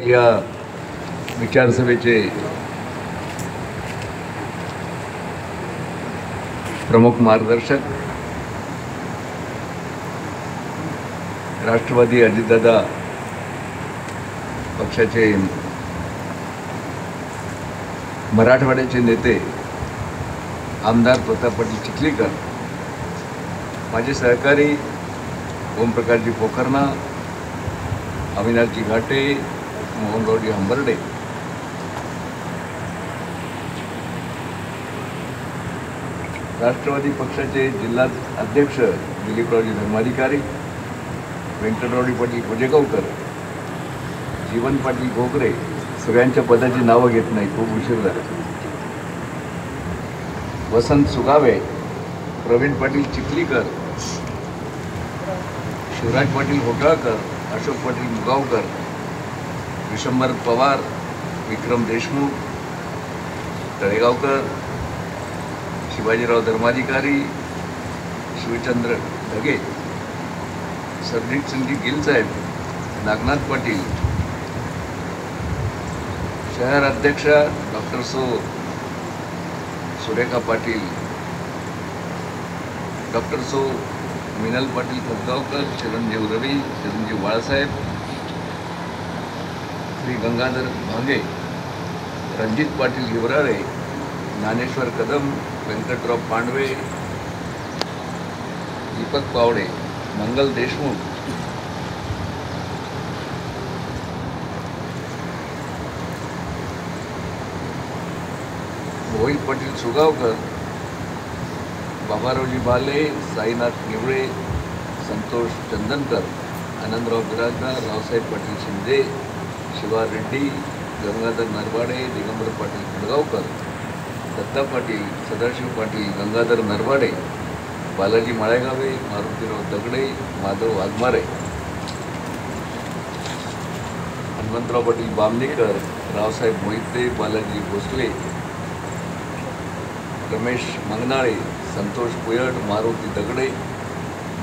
या विचारसभेचे प्रमुख मार्गदर्शक राष्ट्रवादी अजितदादा पक्षाचे मराठवाड्याचे नेते आमदार प्रताप पाटील चिखलीकर, माझे सहकारी ओमप्रकाशजी पोखरणा, अविनाशजी घाटे, मोहनरावजी हंबर्डे, राष्ट्रवादी पक्षाचे जिल्हा अध्यक्ष दिलीपरावजी धर्माधिकारी, व्यंकटरावजी पाटील कोजेगावकर, जीवन पाटील घोगरे, सगळ्यांच्या पदाची नावं घेत नाही, खूप उशीर झाला. वसंत सुगावे, प्रवीण पाटील चिखलीकर, शिवराज पाटील होटाळकर, अशोक पाटील मुगावकर, विशंबर पवार, विक्रम देशमुख, तळेगावकर, शिवाजीराव धर्माधिकारी, शिवचंद्र ढगे, सरजीत सिंगजी गिलसाहेब, नागनाथ पाटील, शहर अध्यक्ष डॉक्टर सुरेखा पाटील, डॉक्टर मिनल पाटील खतगावकर, चिरंजीव रवी, चिरंजीव बाळासाहेब, श्री गंगाधर भांगे, रणजित पाटील हिवराळे, ज्ञानेश्वर कदम, व्यंकटराव पांडवे, दीपक पावडे, मंगल देशमुख, मोहित पाटील सुगावकर, बाबारावजी बाले, साईनाथ निवळे, संतोष चंदनकर, आनंदराव बिराजदार, रावसाहेब पाटील शिंदे, शिवा रेड्डी, गंगाधर नरवाडे, दिगंबर पाटील खडगावकर, दत्ता पाटील, सदाशिव पाटील, गंगाधर नरवाडे, बालाजी माळेगावे, मारुतीराव दगडे, माधव वाघमारे, हनुमंतराव पाटील बामणेकर, रावसाहेब मोहिते, बालाजी भोसले, रमेश मंगनाळे, संतोष पुयड, मारुती दगडे,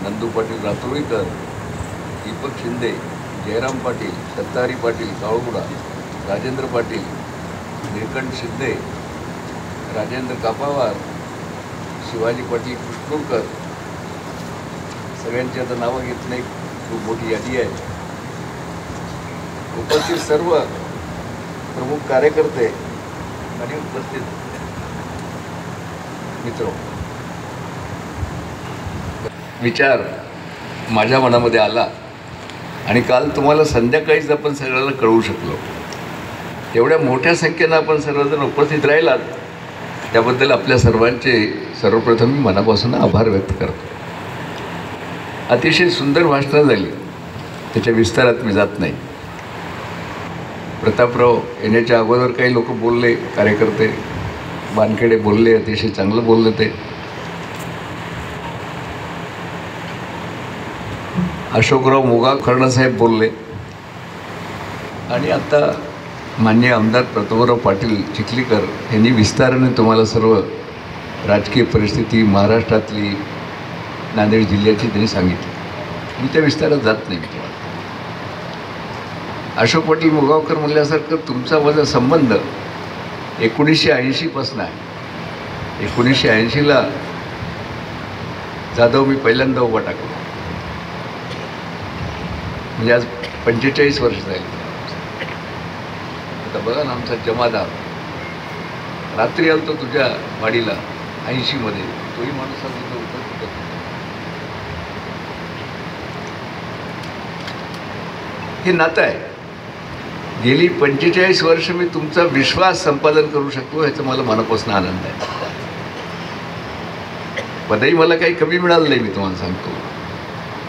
नंदू पाटील रातोळीकर, दीपक शिंदे, जयराम पाटील, दत्तारी पाटील काळुगुडा, राजेंद्र पाटील, निळकंठ शिंदे, राजेंद्र कापावार, शिवाजी पाटील कृष्णूरकर, सगळ्यांची आता नावं घेत नाही, खूप मोठी यादी आहे. उपस्थित सर्व प्रमुख कार्यकर्ते आणि उपस्थित मित्र, विचार माझ्या मनामध्ये आला आणि काल तुम्हाला संध्याकाळीच आपण सगळ्याला कळवू शकलो. एवढ्या मोठ्या संख्येनं आपण सर्वजण उपस्थित राहिलात त्याबद्दल आपल्या सर्वांचे सर्वप्रथम मी मनापासून आभार व्यक्त करतो. अतिशय सुंदर भाषणं झाली, त्याच्या विस्तारात मी जात नाही. प्रतापराव येण्याच्या अगोदर काही लोक बोलले, कार्यकर्ते वानखेडे बोलले, अतिशय चांगलं बोलले ते. अशोकराव मुगाखर्णसाहेब बोलले आणि आता माननीय आमदार प्रतापराव पाटील चिखलीकर यांनी विस्ताराने तुम्हाला सर्व राजकीय परिस्थिती महाराष्ट्रातली, नांदेड जिल्ह्याची त्यांनी सांगितली. मी त्या विस्तारात जात नाही. अशोक पाटील मुगावकर म्हणल्यासारखं तुमचा माझा संबंध 1980 आहे. 1980ला जाधव मी पहिल्यांदा उभा टाकलो, म्हणजे आज 45 वर्ष झाली. आता बघा ना, आमचा जमादार रात्री आलतो तुझ्या वाडीला 80मध्ये, तोही माणूस तिथं उपस्थित होता. हे नातं आहे. गेली 45 वर्ष मी तुमचा विश्वास संपादन करू शकतो, ह्याचा मला मनापासून आनंद आहे. पदही मला काही कमी मिळालं नाही, मी तुम्हाला सांगतो.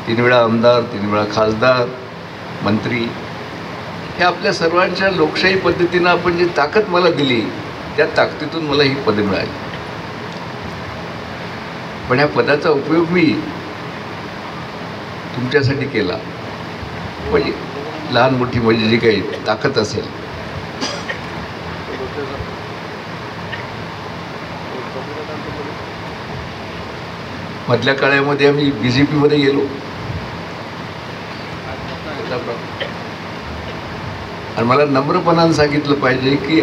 3 वेळा आमदार, 3 वेळा खासदार, मंत्री, हे आपल्या सर्वांच्या लोकशाही पद्धतीनं आपण जी ताकद मला दिली त्या ताकदीतून मला ही पदं मिळाली. पण ह्या पदाचा उपयोग मी तुमच्यासाठी केला. म्हणजे लहान मोठी माझी जी काही ताकद असेल, मधल्या काळामध्ये आम्ही BJPमध्ये गेलो. आणि मला नम्रपणानं सांगितलं पाहिजे की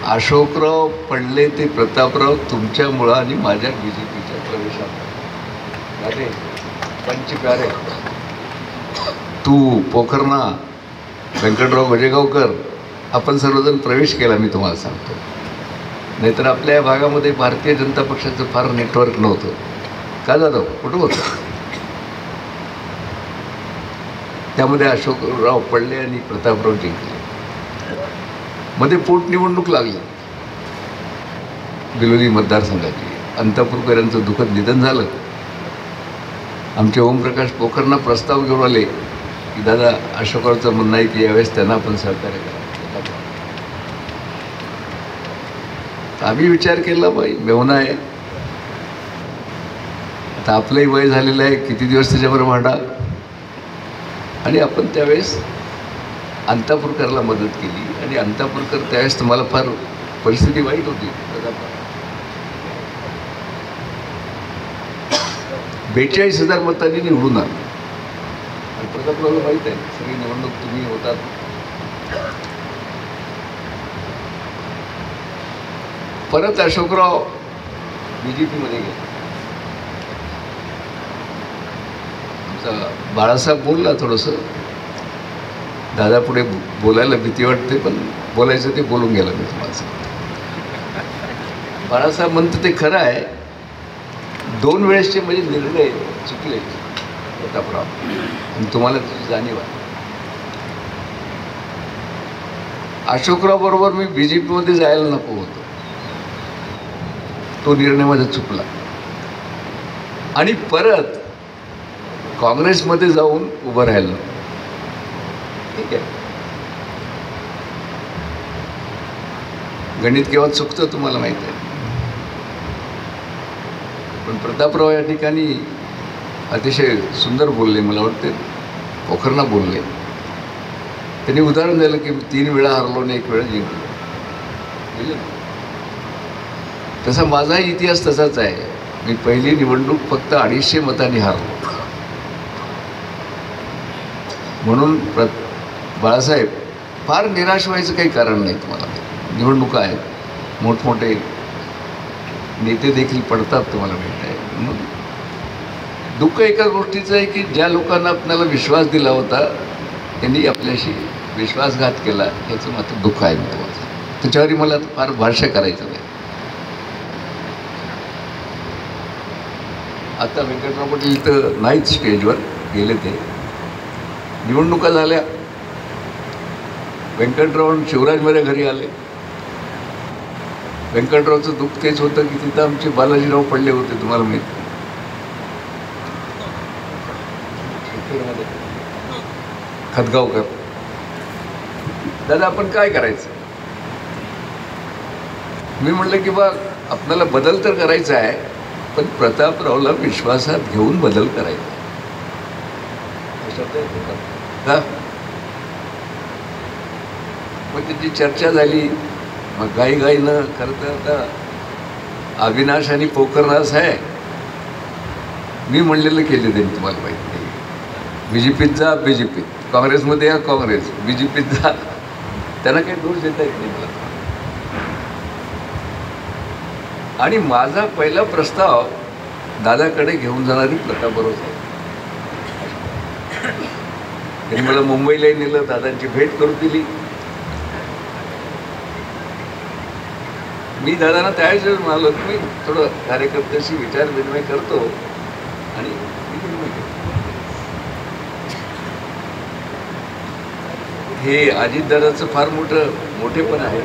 अशोकराव पडले ते प्रतापराव तुमच्या मुळं आणि माझ्या BJPच्या प्रवेशात अरे पंचप्यारे तू पोखरणा व्यंकटराव गजेगावकर आपण सर्वजण प्रवेश केला मी तुम्हाला सांगतो. नाहीतर आपल्या या भागामध्ये भारतीय जनता पक्षाचं फार नेटवर्क नव्हतं. का जाधव कुठं होतं? त्यामध्ये अशोकराव पडले आणि प्रतापराव जिंकले. मध्ये पोटनिवडणूक लागली बिलोली मतदारसंघाची. अंतापूरकर यांचं दुःखद निधन झालं. आमचे ओमप्रकाश पोखरणा प्रस्ताव घेऊन आले की दादा अशोकरावचं म्हणणं आहे की यावेळेस त्यांना आपण सहकार्य करा. आम्ही विचार केला बाई मेवना आहे, आता आपलंही वय झालेलं आहे, किती दिवस त्याच्याबरोबर भांडा. आणि आपण त्यावेळेस अंतापूरकरला मदत केली आणि अंतापूरकर त्यावेळेस तुम्हाला फार परिस्थिती वाईट होती. 42,000 मतांनी निवडून आला. आणि प्रतापरावला माहीत आहे सगळी निवडणूक तुम्ही होतात. परत अशोकराव BJPमध्ये गेले. आमचा बाळासाहेब बोलला थोडंसं, दादा पुढे बोलायला भीती वाटते पण बोलायचं ते बोलून गेला. मी तुम्हाला सांगतो बाळासाहेब म्हणतं ते खरं आहे, 2 वेळेसचे म्हणजे निर्णय चुकले प्रतापराव आणि तुम्हाला त्याची जाणीव आहे. अशोकराव बरोबर मी BJPमध्ये जायला नको होतो, तो निर्णय माझा चुकला. आणि परत काँग्रेसमध्ये जाऊन उभं राहिलं. ठीक आहे, गणित केव्हा चुकतं तुम्हाला माहीत आहे. पण प्रतापराव या ठिकाणी अतिशय सुंदर बोलले. मला वाटते पोखरणा बोलले. त्यांनी उदाहरण दिलं की 3 वेळा हरलो आणि 1 वेळा जिंकलो. तसा माझाही इतिहास तसाच आहे. मी पहिली निवडणूक फक्त 250 मतांनी हारलो. म्हणून बाळासाहेब फार निराश व्हायचं काही कारण नाही. तुम्हाला निवडणुका आहेत, मोठमोठे नेते देखील पडतात, तुम्हाला माहीत आहे. म्हणून दुःख एका गोष्टीचं आहे की ज्या लोकांना आपल्याला विश्वास दिला होता त्यांनी आपल्याशी विश्वासघात केला, याचं मात्र दुःख आहे महत्त्वाचं. त्याच्यावरही मला फार भाष्य करायचं नाही. आता व्यंकटराव पाटील इथं नाहीच, स्टेजवर गेले. ते निवडणुका झाल्या, व्यंकटराव शिवराज माझ्या घरी आले. व्यंकटरावचं दुःख तेच होतं की तिथं आमचे बालाजीराव पडले होते, तुम्हाला माहीत. खतगावकर, दादा आपण काय करायचं? मी म्हटलं की बा आपल्याला बदल तर करायचा आहे, पण प्रतापरावला विश्वासात घेऊन बदल करायचा. का मग त्याची चर्चा झाली. मग घाईघाईनं खरं तर आता अविनाश आणि पोखरनास आहे. मी म्हणलेलं केले त्यांनी, तुम्हाला माहीत नाही. BJPत जा, BJPत, काँग्रेसमध्ये या, काँग्रेस, BJPत जा. त्यांना काही दोष देता येत नाही मला. आणि माझा पहिला प्रस्ताव दादाकडे घेऊन जाणारी प्रतापराव आहे. त्यांनी मला मुंबईलाही नेलं, दादांची भेट करून दिली. मी दादांना त्यावेळेस म्हणालो की मी थोडं कार्यकर्त्याशी विचार विनिमय करतो आणि हे अजितदादाचं फार मोठेपण आहे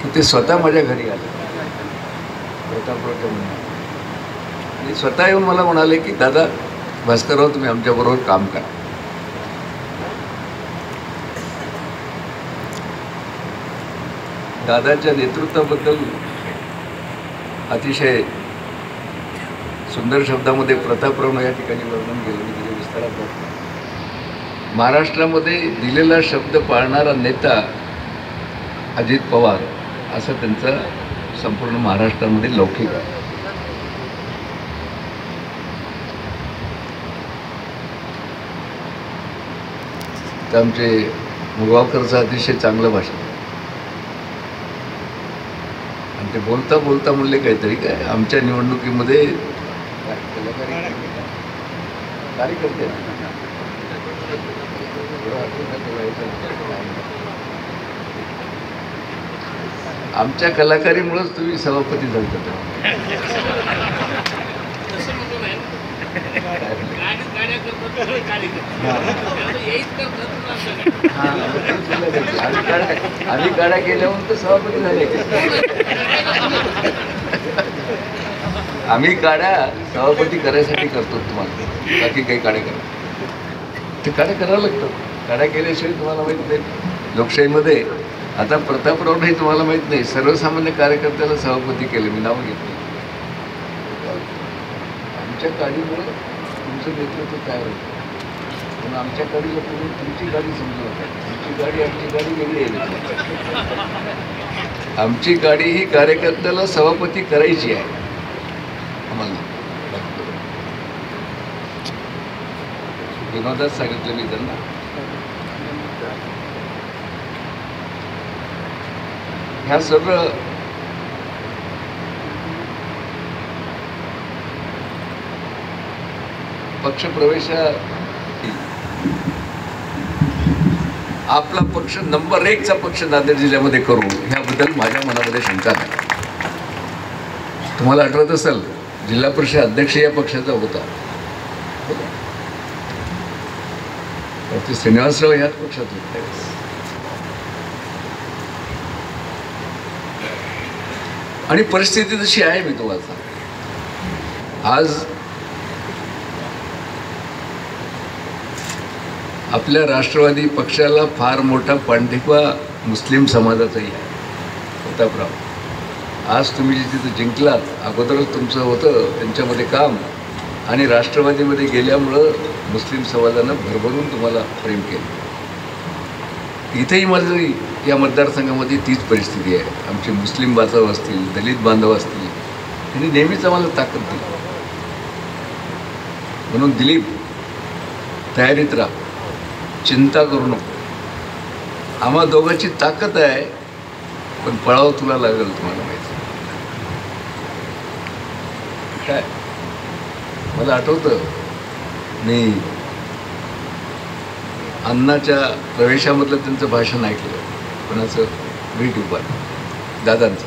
की ते स्वतः माझ्या घरी आले प्रतापरावच्या म्हणून आणि स्वतः येऊन मला म्हणाले की दादा भास्करराव तुम्ही आमच्याबरोबर काम करा. दादाच्या नेतृत्वाबद्दल अतिशय सुंदर शब्दामध्ये प्रतापरावनं या ठिकाणी वर्णन केलं. मी तिथे विस्तारात महाराष्ट्रामध्ये दिलेला शब्द पाळणारा नेता अजित पवार असं त्यांचा संपूर्ण महाराष्ट्रामध्ये लौकिक आहे. तर आमचे मुळगावकरचं अतिशय चांगलं भाषण, आणि ते बोलता बोलता म्हणले काहीतरी काय आमच्या निवडणुकीमध्ये कार्यकर्ते आमच्या कलाकारीमुळेच तुम्ही सभापती झालता. आम्ही गाड्या केल्यावर तर सभापती झाले. आम्ही गाड्या सभापती करायसाठी करतो तुम्हाला, बाकी काही गाड्या करा ते गाड्या करावं लागतं. गाड्या केल्याशिवाय तुम्हाला माहीत नाही. लोकशाहीमध्ये आता प्रतापराव नाही तुम्हाला माहीत नाही, सर्वसामान्य कार्यकर्त्याला सभापती केले, मी नाव घेतलं. आमच्या गाडीमुळे तुमचं नेतृत्व तयार होतं, पण आमच्या गाडीला तुम्ही तुमची गाडी समजू नका. तुमची गाडी आमची गाडी वेगळी आहे. आमची गाडी ही कार्यकर्त्याला सभापती करायची आहे. आम्हाला विनोदात सांगितलं मी त्यांना. ह्या सर्व पक्षप्रवेशा आपला पक्ष नंबर 1चा पक्ष नांदेड जिल्ह्यामध्ये करू ह्याबद्दल माझ्या मनामध्ये शंका नाही. तुम्हाला आठवत असेल जिल्हा परिषद अध्यक्ष या पक्षाचा होता, ते श्रीनिवासराव ह्याच पक्षात होते. आणि परिस्थिती तशी आहे. मी तुम्हाला सांगतो, आज आपल्या राष्ट्रवादी पक्षाला फार मोठा पाठिंबा मुस्लिम समाजाचाही आहे. प्रतापराव, आज तुम्ही जिथे जिंकलात, अगोदरच तुमचं होतं त्यांच्यामध्ये काम, आणि राष्ट्रवादीमध्ये गेल्यामुळं मुस्लिम समाजानं भरभरून तुम्हाला प्रेम केलं. इथेही माझं या मतदारसंघामध्ये तीच परिस्थिती आहे. आमचे मुस्लिम बांधव असतील, दलित बांधव असतील, त्यांनी नेहमीच आम्हाला ताकद दिली. म्हणून दिलीप, तयारीत राहा, चिंता करू नको. आम्हा दोघांची ताकद आहे, पण पळावं तुला लागेल. तुम्हाला माहिती काय, मला आठवतं मी अण्णाच्या प्रवेशामधलं त्यांचं भाषण ऐकलं. कोणाचं यूट्यूबवर, दादांचं.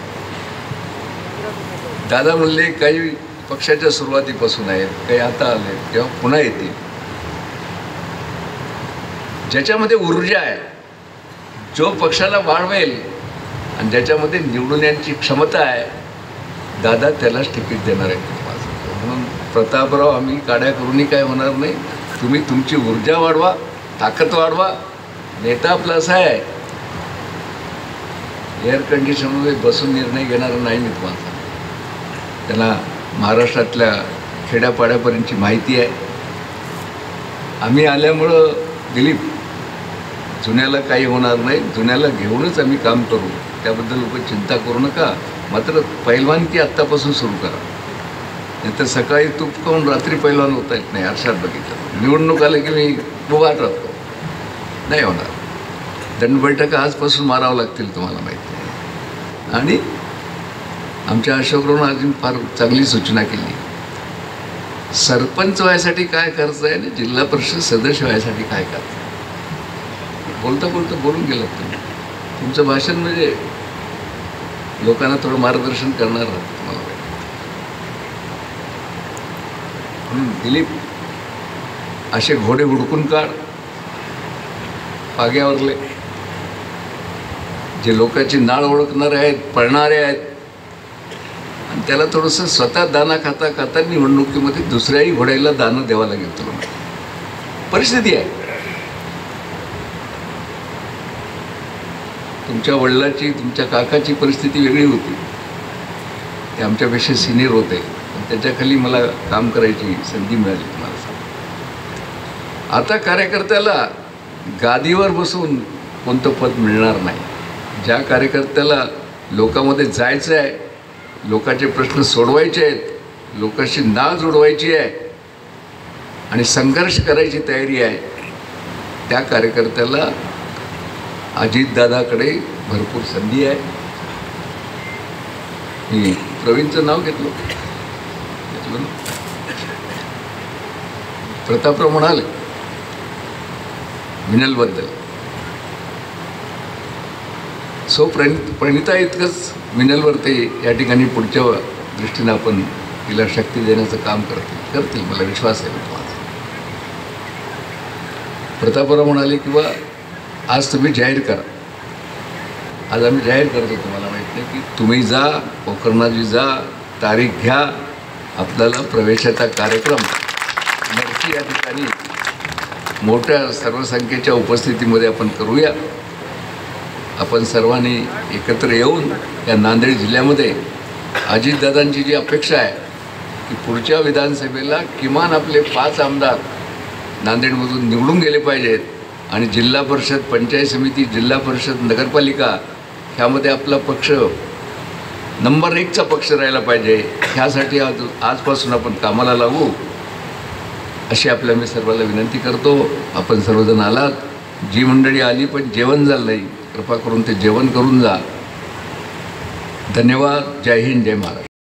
दादा म्हणले काही पक्षाच्या सुरुवातीपासून आहेत, काही आता आले, तेव्हा पुन्हा येतील. ज्याच्यामध्ये ऊर्जा आहे, जो पक्षाला वाढवेल आणि ज्याच्यामध्ये निवडून येण्याची क्षमता आहे, दादा त्यालाच तिकीट देणार आहे. म्हणून प्रतापराव, आम्ही काड्या करूनही काय होणार नाही. तुम्ही तुमची ऊर्जा वाढवा, ताकद वाढवा. नेता आपला असा आहे, एअर कंडिशनमध्ये बसून निर्णय घेणारा नाही. मी तुम्हाला त्यांना महाराष्ट्रातल्या खेड्यापाड्यापर्यंतची माहिती आहे. आम्ही आल्यामुळं दिलीप, जुन्याला काही होणार नाही. जुन्याला घेऊनच आम्ही काम करू, त्याबद्दल लोक चिंता करू नका. मात्र पैलवानकी आत्तापासून सुरू करा, नाहीतर सकाळी तूप खाऊन रात्री पैलवान होता येत नाही. आरशात बघितलं, निवडणूक आलं की मी उभाट राहतो, नाही होणार. दंडबैठका आजपासून मारावं लागतील, तुम्हाला माहिती आहे. आणि आमच्या अशोकरावनं अजून फार चांगली सूचना केली. सरपंच व्हायसाठी काय खर्च आहे आणि जिल्हा परिषद सदस्य व्हायसाठी काय खर्च आहे. बोलता बोलता बोलून गेलात तुम्ही. तुमचं भाषण म्हणजे लोकांना थोडं मार्गदर्शन करणार राहतं तुम्हाला. म्हणून दिलीप, असे घोडे हुडकून काढ पाग्यावरले, जे लोकांची नाळ ओळखणारे आहेत, पळणारे आहेत, आणि त्याला थोडंसं स्वतः दाना खाता खाता निवडणुकीमध्ये दुसऱ्याही घोड्याला दाणं द्यावं लागेल. तुला परिस्थिती आहे. तुमच्या वडिलाची, तुमच्या काकाची परिस्थिती वेगळी होती. ते आमच्यापेक्षा सिनियर होते, पण त्याच्याखाली मला काम करायची संधी मिळाली. तुम्हाला सांग, आता कार्यकर्त्याला गादीवर बसून कोणतं पद मिळणार नाही. ज्या कार्यकर्त्याला लोकांमध्ये जायचं आहे, लोकांचे प्रश्न सोडवायचे आहेत, लोकांशी नाळ जोडवायची आहे आणि संघर्ष करायची तयारी आहे, त्या कार्यकर्त्याला अजितदादाकडे भरपूर संधी आहे. मी प्रवीणचं नाव घेतलं ना. प्रतापराव म्हणाले मिनलबद्दल, सो प्रणिता इतकंच मिनलवर ते या ठिकाणी पुढच्या दृष्टीनं आपण तिला शक्ती देण्याचं काम करतील, मला विश्वास आहे. प्रतापराव म्हणाले किंवा आज तुम्ही जाहीर करा. आज आम्ही जाहीर करतो, तुम्हाला माहीत नाही की तुम्ही जा, पोखरणाजी जा, तारीख घ्या, आपल्याला प्रवेशाचा कार्यक्रम नक्की या ठिकाणी मोठ्या सर्वसंख्येच्या उपस्थितीमध्ये आपण करूया. आपण सर्वांनी एकत्र येऊन या नांदेड जिल्ह्यामध्ये अजितदादांची जी अपेक्षा आहे की पुढच्या विधानसभेला किमान आपले 5 आमदार नांदेडमधून निवडून गेले पाहिजेत आणि जिल्हा परिषद, पंचायत समिती, जिल्हा परिषद, नगरपालिका ह्यामध्ये आपला पक्ष नंबर 1चा पक्ष राहिला पाहिजे. ह्यासाठी आजपासून आपण कामाला लागू अशी आपल्या मी सर्वांना विनंती करतो. आपण सर्वजण आलात, जी मंडळी आली पण जेवण झालं नाही, कृपा करून ते जेवण करून जा. धन्यवाद. जय हिंद, जय महाराष्ट्र.